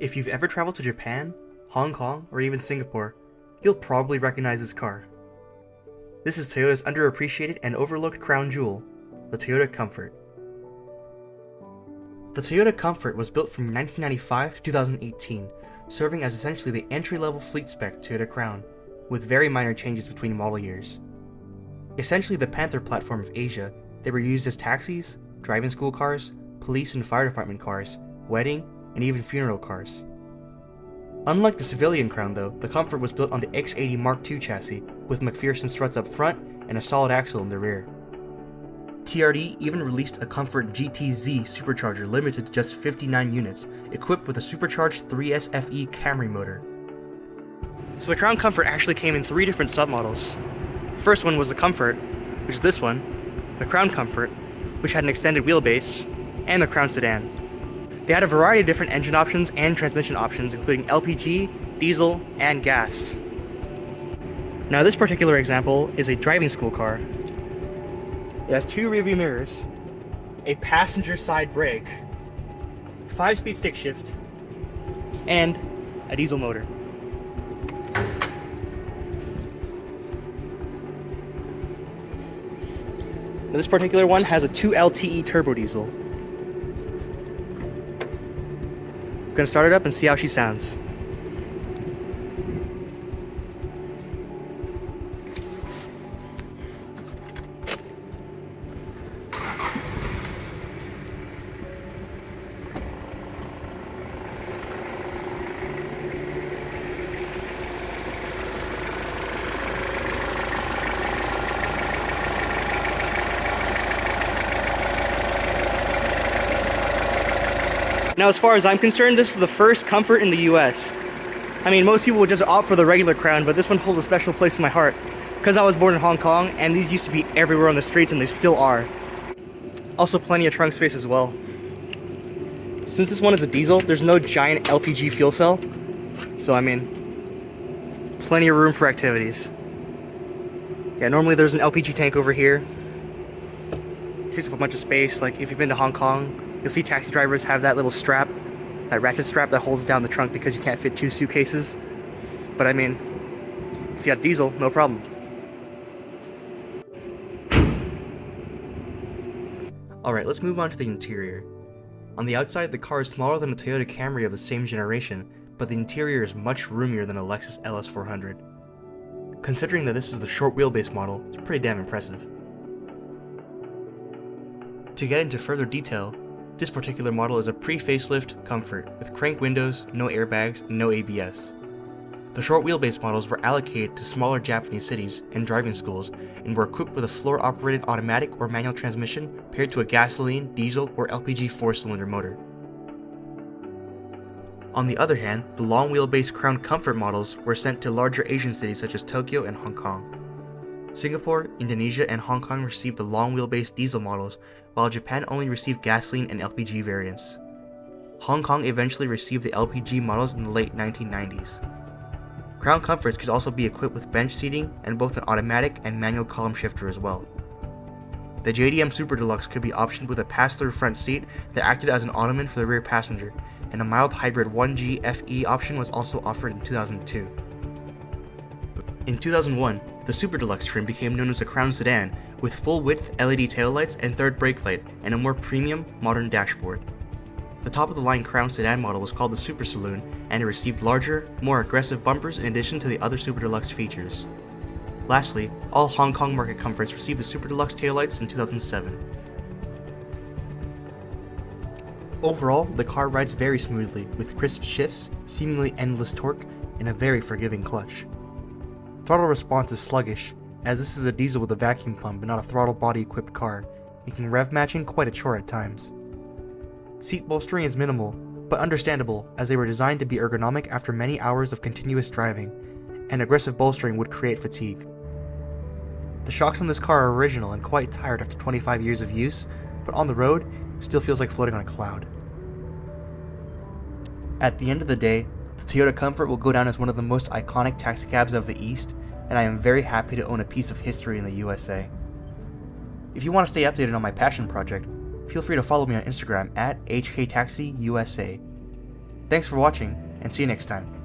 If you've ever traveled to Japan, Hong Kong, or even Singapore, you'll probably recognize this car. This is Toyota's underappreciated and overlooked crown jewel, the Toyota Comfort. The Toyota Comfort was built from 1995 to 2018, serving as essentially the entry-level fleet-spec Toyota Crown, with very minor changes between model years. Essentially the Panther platform of Asia, they were used as taxis, driving school cars, police and fire department cars, wedding, and even funeral cars. Unlike the civilian Crown though, the Comfort was built on the X80 Mark II chassis, with McPherson struts up front and a solid axle in the rear. TRD even released a Comfort GTZ supercharger limited to just 59 units, equipped with a supercharged 3S FE Camry motor. So the Crown Comfort actually came in 3 different submodels. The first one was the Comfort, which is this one, the Crown Comfort, which had an extended wheelbase, and the Crown Sedan. They had a variety of different engine options and transmission options, including LPG, diesel, and gas. Now this particular example is a driving school car. It has 2 rearview mirrors, a passenger side brake, 5-speed stick shift, and a diesel motor. Now this particular one has a 2LTE turbodiesel. Gonna start it up and see how she sounds. Now, as far as I'm concerned, this is the first Comfort in the US. I mean, most people would just opt for the regular Crown, but this one holds a special place in my heart. Because I was born in Hong Kong, and these used to be everywhere on the streets, and they still are. Also, plenty of trunk space as well. Since this one is a diesel, there's no giant LPG fuel cell. So, I mean, plenty of room for activities. Yeah, normally there's an LPG tank over here. It takes up a bunch of space. Like, if you've been to Hong Kong, you'll see taxi drivers have that little strap, that ratchet strap that holds down the trunk because you can't fit 2 suitcases. But I mean, if you got diesel, no problem. Alright, let's move on to the interior. On the outside, the car is smaller than a Toyota Camry of the same generation, but the interior is much roomier than a Lexus LS400. Considering that this is the short wheelbase model, it's pretty damn impressive. To get into further detail, this particular model is a pre-facelift Comfort, with crank windows, no airbags, and no ABS. The short wheelbase models were allocated to smaller Japanese cities and driving schools, and were equipped with a floor-operated automatic or manual transmission paired to a gasoline, diesel, or LPG 4-cylinder motor. On the other hand, the long wheelbase Crown Comfort models were sent to larger Asian cities such as Tokyo and Hong Kong. Singapore, Indonesia, and Hong Kong received the long wheelbase diesel models, while Japan only received gasoline and LPG variants. Hong Kong eventually received the LPG models in the late 1990s. Crown Comforts could also be equipped with bench seating and both an automatic and manual column shifter as well. The JDM Super Deluxe could be optioned with a pass-through front seat that acted as an ottoman for the rear passenger, and a mild hybrid 1G FE option was also offered in 2002. In 2001, the Super Deluxe trim became known as the Crown Sedan, with full-width LED taillights and third brake light, and a more premium, modern dashboard. The top-of-the-line Crown Sedan model was called the Super Saloon, and it received larger, more aggressive bumpers in addition to the other Super Deluxe features. Lastly, all Hong Kong market Comforts received the Super Deluxe taillights in 2007. Overall, the car rides very smoothly, with crisp shifts, seemingly endless torque, and a very forgiving clutch. Throttle response is sluggish, as this is a diesel with a vacuum pump and not a throttle body equipped car, making rev matching quite a chore at times. Seat bolstering is minimal, but understandable as they were designed to be ergonomic after many hours of continuous driving, and aggressive bolstering would create fatigue. The shocks on this car are original and quite tired after 25 years of use, but on the road, it still feels like floating on a cloud. At the end of the day, the Toyota Comfort will go down as one of the most iconic taxicabs of the East, and I am very happy to own a piece of history in the USA. If you want to stay updated on my passion project, feel free to follow me on Instagram at HKTaxiUSA. Thanks for watching, and see you next time.